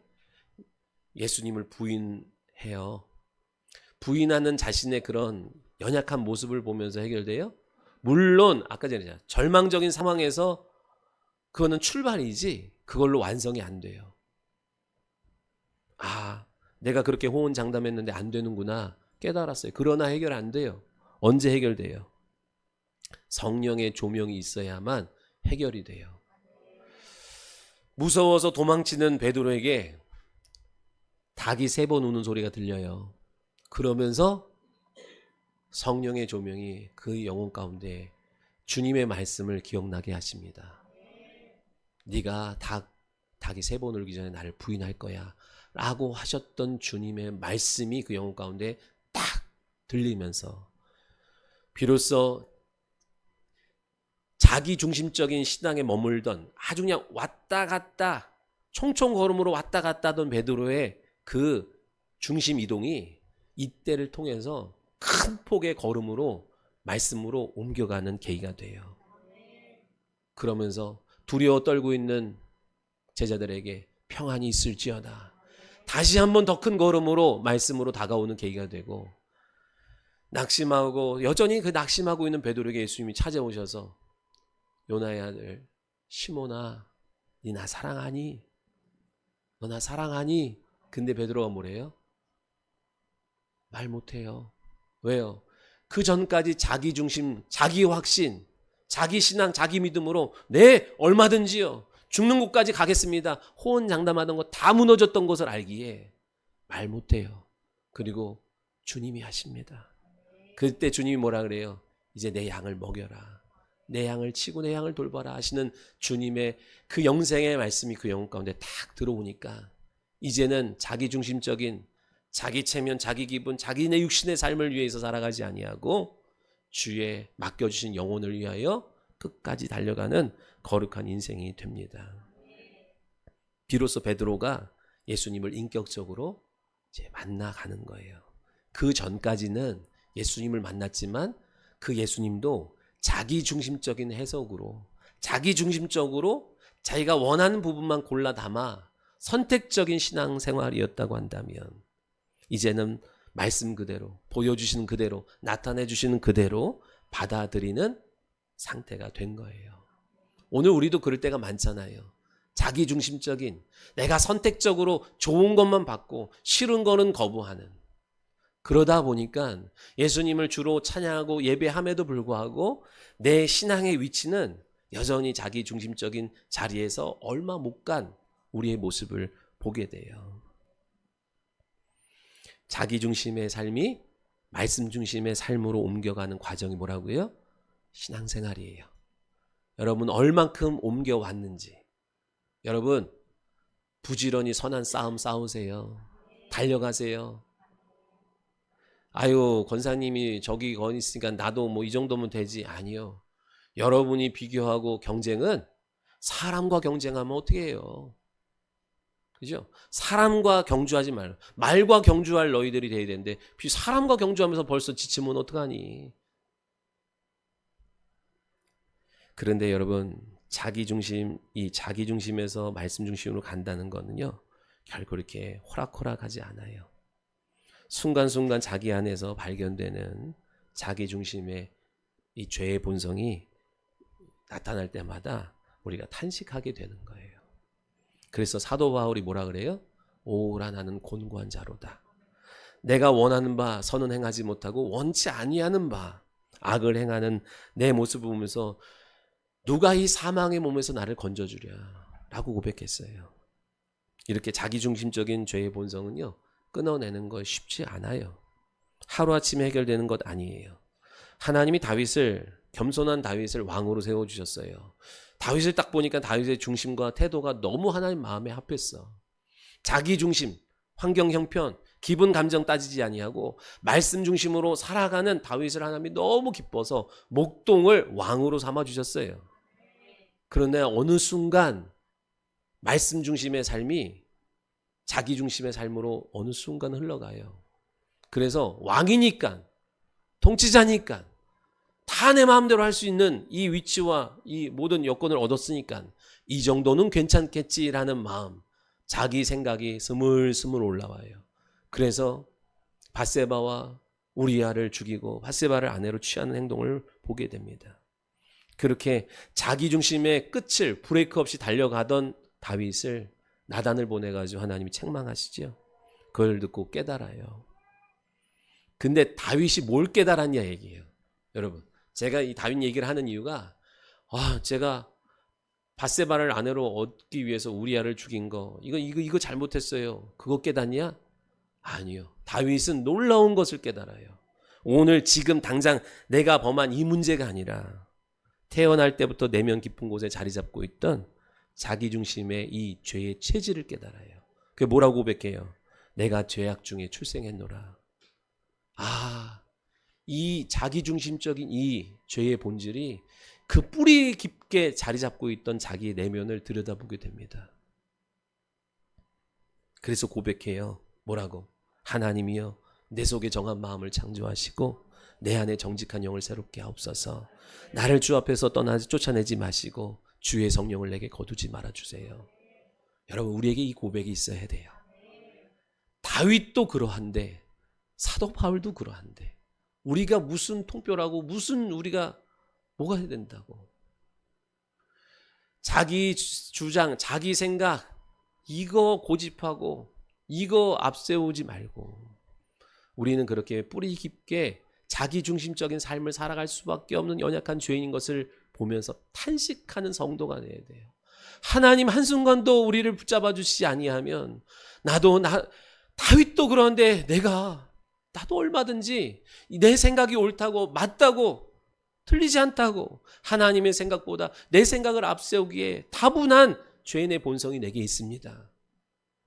예수님을 부인해요. 부인하는 자신의 그런 연약한 모습을 보면서 해결돼요? 물론 아까 전에 절망적인 상황에서 그거는 출발이지 그걸로 완성이 안 돼요. 아, 내가 그렇게 호언장담했는데 안 되는구나 깨달았어요. 그러나 해결 안 돼요. 언제 해결돼요? 성령의 조명이 있어야만 해결이 돼요. 무서워서 도망치는 베드로에게 닭이 3번 우는 소리가 들려요. 그러면서 성령의 조명이 그 영혼 가운데 주님의 말씀을 기억나게 하십니다. 네가 닭이 3번 울기 전에 나를 부인할 거야 라고 하셨던 주님의 말씀이 그 영혼 가운데 딱 들리면서 비로소 자기 중심적인 신앙에 머물던 아주 그냥 왔다 갔다 총총 걸음으로 왔다 갔다 하던 베드로의 그 중심 이동이 이때를 통해서 큰 폭의 걸음으로 말씀으로 옮겨가는 계기가 돼요. 그러면서 두려워 떨고 있는 제자들에게 평안이 있을지어다. 다시 한번 더 큰 걸음으로 말씀으로 다가오는 계기가 되고 낙심하고 여전히 그 낙심하고 있는 베드로에게 예수님이 찾아오셔서 요나의 아들 시몬아 니 나 사랑하니? 너 나 사랑하니? 근데 베드로가 뭐래요? 말 못해요. 왜요? 그 전까지 자기 중심, 자기 확신, 자기 신앙, 자기 믿음으로 네 얼마든지요. 죽는 곳까지 가겠습니다. 호언장담하던 거 다 무너졌던 것을 알기에 말 못해요. 그리고 주님이 하십니다. 그때 주님이 뭐라 그래요? 이제 내 양을 먹여라. 내 양을 치고 내 양을 돌봐라 하시는 주님의 그 영생의 말씀이 그 영혼 가운데 탁 들어오니까 이제는 자기 중심적인 자기 체면, 자기 기분, 자기네 육신의 삶을 위해서 살아가지 아니하고 주의 맡겨주신 영혼을 위하여 끝까지 달려가는 거룩한 인생이 됩니다. 비로소 베드로가 예수님을 인격적으로 이제 만나가는 거예요. 그 전까지는 예수님을 만났지만 그 예수님도 자기 중심적인 해석으로 자기 중심적으로 자기가 원하는 부분만 골라 담아 선택적인 신앙생활이었다고 한다면 이제는 말씀 그대로, 보여주시는 그대로, 나타내 주시는 그대로 받아들이는 상태가 된 거예요. 오늘 우리도 그럴 때가 많잖아요. 자기중심적인, 내가 선택적으로 좋은 것만 받고 싫은 거는 거부하는. 그러다 보니까 예수님을 주로 찬양하고 예배함에도 불구하고 내 신앙의 위치는 여전히 자기중심적인 자리에서 얼마 못 간 우리의 모습을 보게 돼요. 자기중심의 삶이 말씀 중심의 삶으로 옮겨가는 과정이 뭐라고요? 신앙생활이에요. 여러분 얼만큼 옮겨왔는지. 여러분 부지런히 선한 싸움 싸우세요. 달려가세요. 아유 권사님이 저기 건 있으니까 나도 뭐 이 정도면 되지. 아니요. 여러분이 비교하고 경쟁은 사람과 경쟁하면 어떻게 해요? 그죠? 사람과 경주하지 말고 말과 경주할 너희들이 돼야 되는데 사람과 경주하면서 벌써 지치면 어떡하니? 그런데 여러분 이 자기중심에서 말씀 중심으로 간다는 거는요 결코 이렇게 호락호락하지 않아요. 순간순간 자기 안에서 발견되는 자기중심의 이 죄의 본성이 나타날 때마다 우리가 탄식하게 되는 거예요. 그래서 사도 바울이 뭐라 그래요? 오라 나는 곤고한 자로다. 내가 원하는 바 선은 행하지 못하고 원치 아니하는 바 악을 행하는 내 모습을 보면서 누가 이 사망의 몸에서 나를 건져주랴 라고 고백했어요. 이렇게 자기중심적인 죄의 본성은요 끊어내는 거 쉽지 않아요. 하루아침에 해결되는 것 아니에요. 하나님이 겸손한 다윗을 왕으로 세워주셨어요. 다윗을 딱 보니까 다윗의 중심과 태도가 너무 하나님 마음에 합했어. 자기 중심, 환경 형편, 기분 감정 따지지 아니하고 말씀 중심으로 살아가는 다윗을 하나님이 너무 기뻐서 목동을 왕으로 삼아주셨어요. 그런데 어느 순간 말씀 중심의 삶이 자기 중심의 삶으로 어느 순간 흘러가요. 그래서 왕이니까, 통치자니까 다 내 마음대로 할 수 있는 이 위치와 이 모든 여건을 얻었으니까 이 정도는 괜찮겠지라는 마음, 자기 생각이 스물스물 올라와요. 그래서 밧세바와 우리아를 죽이고 밧세바를 아내로 취하는 행동을 보게 됩니다. 그렇게 자기 중심의 끝을 브레이크 없이 달려가던 다윗을 나단을 보내가지고 하나님이 책망하시죠. 그걸 듣고 깨달아요. 근데 다윗이 뭘 깨달았냐 얘기예요. 여러분 제가 이 다윗 얘기를 하는 이유가 제가 밧세바를 아내로 얻기 위해서 우리아를 죽인 거 이거 잘못했어요. 그거 깨닫냐? 아니요. 다윗은 놀라운 것을 깨달아요. 오늘 지금 당장 내가 범한 이 문제가 아니라 태어날 때부터 내면 깊은 곳에 자리 잡고 있던 자기중심의 이 죄의 체질을 깨달아요. 그게 뭐라고 고백해요? 내가 죄악 중에 출생했노라. 이 자기중심적인 이 죄의 본질이 그 뿌리 깊게 자리 잡고 있던 자기의 내면을 들여다보게 됩니다. 그래서 고백해요. 뭐라고? 하나님이여 내 속에 정한 마음을 창조하시고 내 안에 정직한 영을 새롭게 하옵소서. 나를 주 앞에서 쫓아내지 마시고 주의 성령을 내게 거두지 말아주세요. 여러분 우리에게 이 고백이 있어야 돼요. 다윗도 그러한데 사도 바울도 그러한데 우리가 무슨 통뼈라고 무슨 우리가 뭐가 해야 된다고. 자기 주장 자기 생각 이거 고집하고 이거 앞세우지 말고 우리는 그렇게 뿌리 깊게 자기중심적인 삶을 살아갈 수밖에 없는 연약한 죄인인 것을 보면서 탄식하는 성도가 돼야 돼요. 하나님 한순간도 우리를 붙잡아 주시지 아니하면 다윗도 그런데 나도 얼마든지 내 생각이 옳다고 맞다고 틀리지 않다고 하나님의 생각보다 내 생각을 앞세우기에 다분한 죄인의 본성이 내게 있습니다.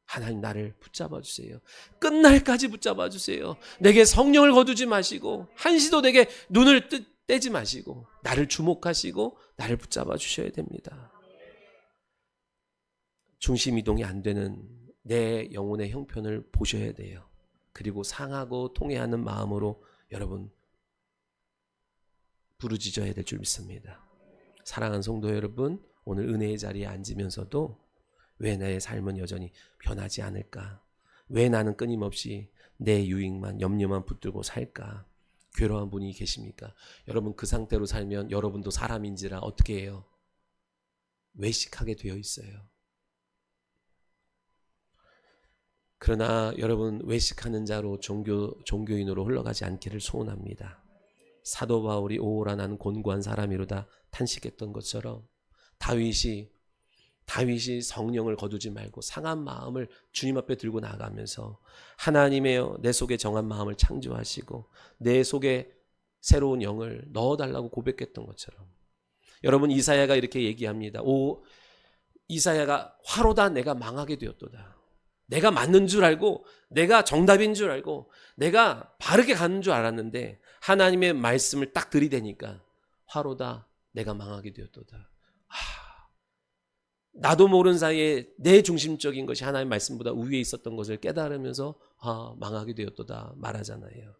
하나님 나를 붙잡아 주세요. 끝날까지 붙잡아 주세요. 내게 성령을 거두지 마시고 한시도 내게 눈을 떼지 마시고 나를 주목하시고 나를 붙잡아 주셔야 됩니다. 중심 이동이 안 되는 내 영혼의 형편을 보셔야 돼요. 그리고 상하고 통회하는 마음으로 여러분 부르짖어야 될 줄 믿습니다. 사랑하는 성도 여러분, 오늘 은혜의 자리에 앉으면서도 왜 나의 삶은 여전히 변하지 않을까? 왜 나는 끊임없이 내 유익만 염려만 붙들고 살까? 괴로운 분이 계십니까? 여러분 그 상태로 살면 여러분도 사람인지라 어떻게 해요? 외식하게 되어 있어요. 그러나 여러분 외식하는 자로 종교인으로 흘러가지 않기를 소원합니다. 사도 바울이 오호라 나는 곤고한 사람이로다 탄식했던 것처럼 다윗이 성령을 거두지 말고 상한 마음을 주님 앞에 들고 나가면서 하나님의 내 속에 정한 마음을 창조하시고 내 속에 새로운 영을 넣어달라고 고백했던 것처럼 여러분 이사야가 이렇게 얘기합니다. 이사야가 화로다 내가 망하게 되었도다. 내가 맞는 줄 알고 내가 정답인 줄 알고 내가 바르게 가는 줄 알았는데 하나님의 말씀을 딱 들이대니까 화로다 내가 망하게 되었도다. 나도 모르는 사이에 내 중심적인 것이 하나님의 말씀보다 우위에 있었던 것을 깨달으면서 망하게 되었도다 말하잖아요.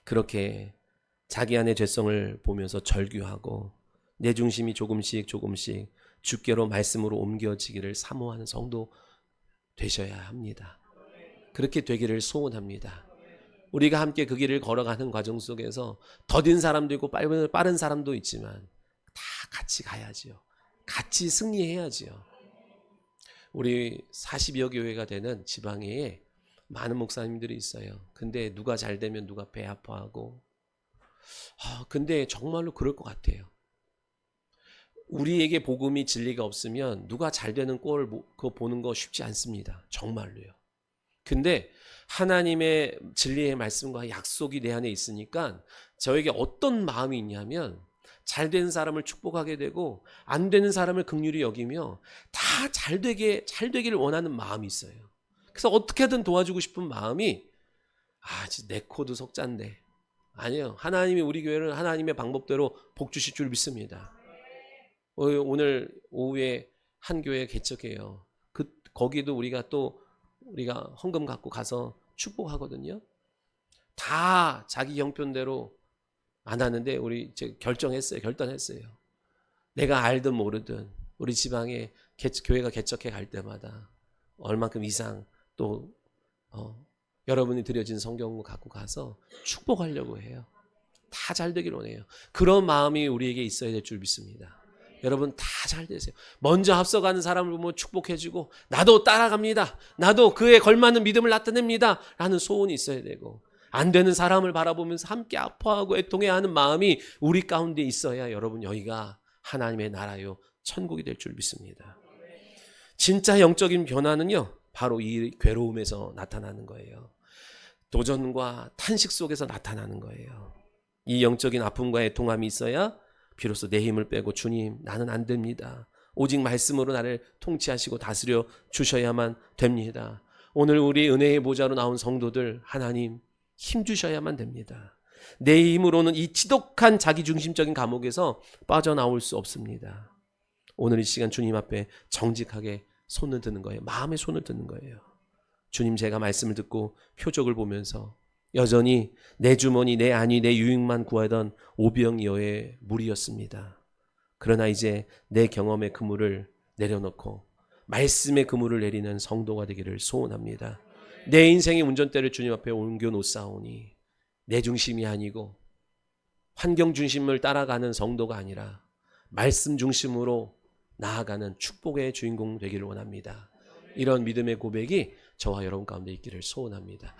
그렇게 자기 안의 죄성을 보면서 절규하고 내 중심이 조금씩 주께로 말씀으로 옮겨지기를 사모하는 성도 되셔야 합니다. 그렇게 되기를 소원합니다. 우리가 함께 그 길을 걸어가는 과정 속에서 더딘 사람도 있고 빠른 사람도 있지만 다 같이 가야지요. 같이 승리해야지요. 우리 40여 교회가 되는 지방에 많은 목사님들이 있어요. 근데 누가 잘 되면 누가 배 아파하고 근데 정말로 그럴 것 같아요. 우리에게 복음이 진리가 없으면 누가 잘 되는 꼴 그거 보는 거 쉽지 않습니다. 정말로요. 근데 하나님의 진리의 말씀과 약속이 내 안에 있으니까 저에게 어떤 마음이 있냐면 잘 된 사람을 축복하게 되고 안 되는 사람을 긍휼히 여기며 다 잘 되기를 원하는 마음이 있어요. 그래서 어떻게든 도와주고 싶은 마음이 진짜 내 코도 석잔데 아니요. 하나님이 우리 교회를 하나님의 방법대로 복 주실 줄 믿습니다. 오늘 오후에 한 교회 개척해요. 거기도 우리가 헌금 갖고 가서 축복하거든요. 다 자기 형편대로 안 하는데 우리 이제 결단했어요. 내가 알든 모르든 우리 지방에 교회가 개척해 갈 때마다 얼만큼 이상 또 여러분이 드려진 성경을 갖고 가서 축복하려고 해요. 다 잘 되길 원해요. 그런 마음이 우리에게 있어야 될 줄 믿습니다. 여러분 다 잘 되세요. 먼저 앞서가는 사람을 보면 축복해주고 나도 따라갑니다. 나도 그에 걸맞는 믿음을 나타냅니다. 라는 소원이 있어야 되고 안 되는 사람을 바라보면서 함께 아파하고 애통해야 하는 마음이 우리 가운데 있어야 여러분 여기가 하나님의 나라요 천국이 될 줄 믿습니다. 진짜 영적인 변화는요 바로 이 괴로움에서 나타나는 거예요. 도전과 탄식 속에서 나타나는 거예요. 이 영적인 아픔과 애통함이 있어야 비로소 내 힘을 빼고 주님 나는 안 됩니다. 오직 말씀으로 나를 통치하시고 다스려 주셔야만 됩니다. 오늘 우리 은혜의 보좌로 나온 성도들 하나님 힘 주셔야만 됩니다. 내 힘으로는 이 지독한 자기중심적인 감옥에서 빠져나올 수 없습니다. 오늘 이 시간 주님 앞에 정직하게 손을 드는 거예요. 마음에 손을 드는 거예요. 주님 제가 말씀을 듣고 표적을 보면서 여전히 내 주머니 내 안위 내 유익만 구하던 오병이어의 무리였습니다. 그러나 이제 내 경험의 그물을 내려놓고 말씀의 그물을 내리는 성도가 되기를 소원합니다. 내 인생의 운전대를 주님 앞에 옮겨놓사오니 내 중심이 아니고 환경 중심을 따라가는 성도가 아니라 말씀 중심으로 나아가는 축복의 주인공 되기를 원합니다. 이런 믿음의 고백이 저와 여러분 가운데 있기를 소원합니다.